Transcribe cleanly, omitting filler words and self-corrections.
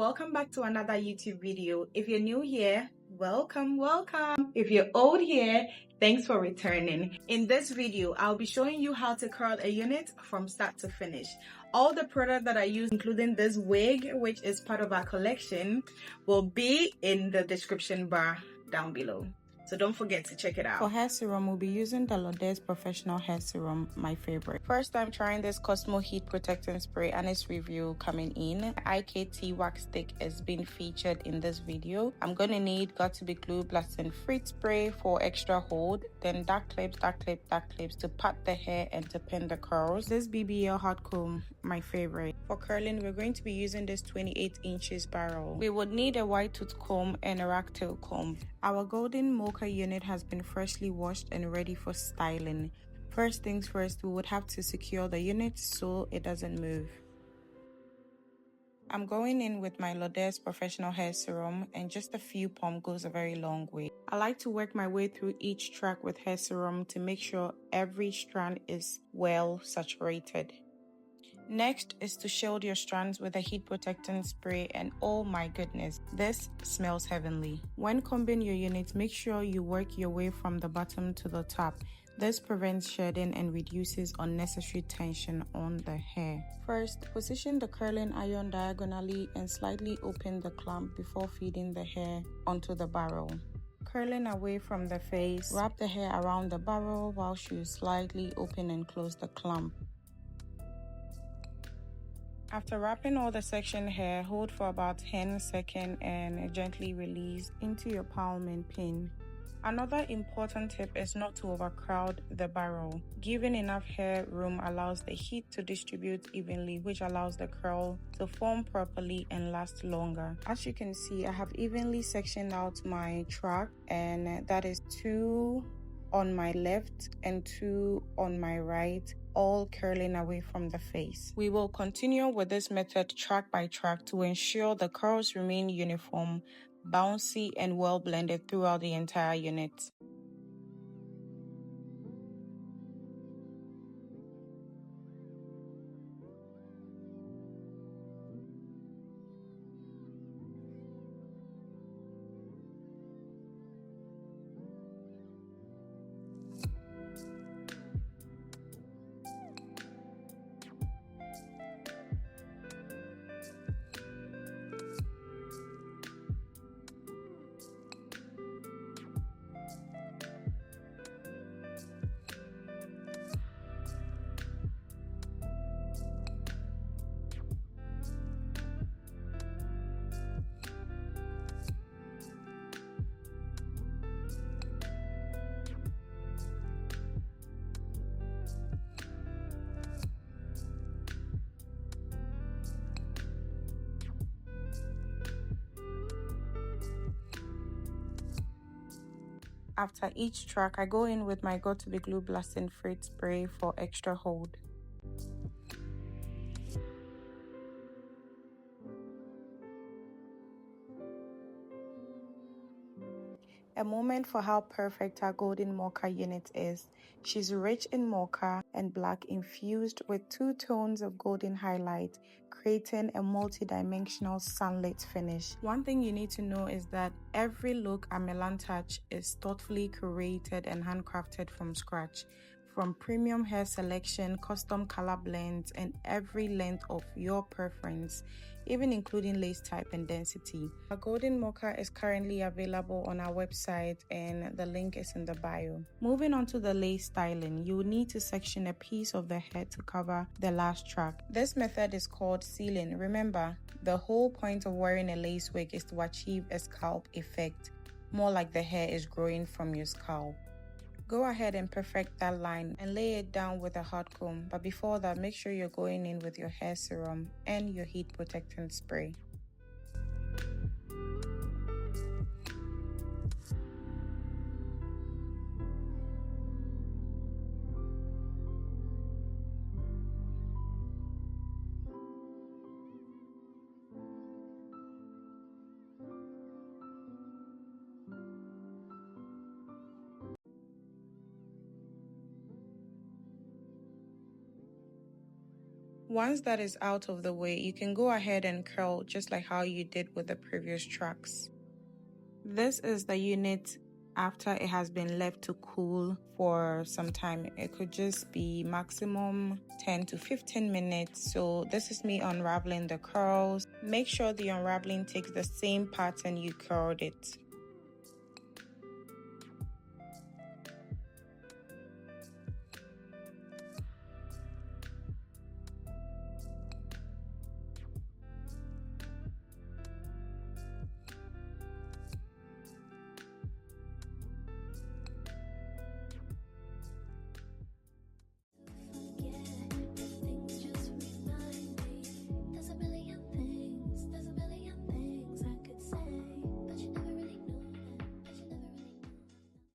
welcome back to another YouTube video. If you're new here, welcome. If you're old here, thanks for returning. In this video, I'll be showing you how to curl a unit from start to finish. All the products that I use, including this wig, which is part of our collection, will be in the description bar down below. So don't forget to check it out. For hair serum, we'll be using the Millanies Professional Hair Serum, my favorite. First, I'm trying this Cosmo Heat Protecting Spray and its review coming in. IKT wax stick is being featured in this video. I'm gonna need Got To Be Glue Blasting Fruit Spray for extra hold, then dark clips to pat the hair and to pin the curls. This BBL hot comb, my favorite. For curling, we're going to be using this 28 inches barrel. We would need a white tooth comb and a rat tail comb. Our golden mocha unit has been freshly washed and ready for styling. First things first, we would have to secure the unit so it doesn't move. I'm going in with my Millanies Professional Hair Serum, and just a few pumps goes a very long way. I like to work my way through each track with hair serum to make sure every strand is well saturated. Next is to shield your strands with a heat protecting spray, and oh my goodness, this smells heavenly. When combing your unit, make sure you work your way from the bottom to the top. This prevents shedding and reduces unnecessary tension on the hair. First, position the curling iron diagonally and slightly open the clamp before feeding the hair onto the barrel. Curling away from the face, wrap the hair around the barrel whilst you slightly open and close the clamp. After wrapping all the section hair, hold for about 10 seconds and gently release into your palm and pin. Another important tip is not to overcrowd the barrel. Giving enough hair room allows the heat to distribute evenly, which allows the curl to form properly and last longer. As you can see, I have evenly sectioned out my track, and that is 2 on my left and 2 on my right, all curling away from the face. We will continue with this method track by track to ensure the curls remain uniform, bouncy, and well blended throughout the entire unit. After each track, I go in with my Got To Be Glue Blasting Fruit Spray for extra hold. A moment for how perfect our golden mocha unit is. She's rich in mocha and black infused with 2 tones of golden highlight, creating a multi-dimensional sunlit finish. One thing you need to know is that every look at Milan Touch is thoughtfully curated and handcrafted from scratch. From premium hair selection, custom color blends, and every length of your preference, even including lace type and density. Our golden mocha is currently available on our website, and the link is in the bio. Moving on to the lace styling, you will need to section a piece of the hair to cover the last track. This method is called sealing. Remember, the whole point of wearing a lace wig is to achieve a scalp effect, more like the hair is growing from your scalp. Go ahead and perfect that line and lay it down with a hot comb, but before that, make sure you're going in with your hair serum and your heat protecting spray. Once that is out of the way, you can go ahead and curl just like how you did with the previous tracks. This is the unit after it has been left to cool for some time. It could just be maximum 10 to 15 minutes. So this is me unraveling the curls. Make sure the unraveling takes the same pattern you curled it.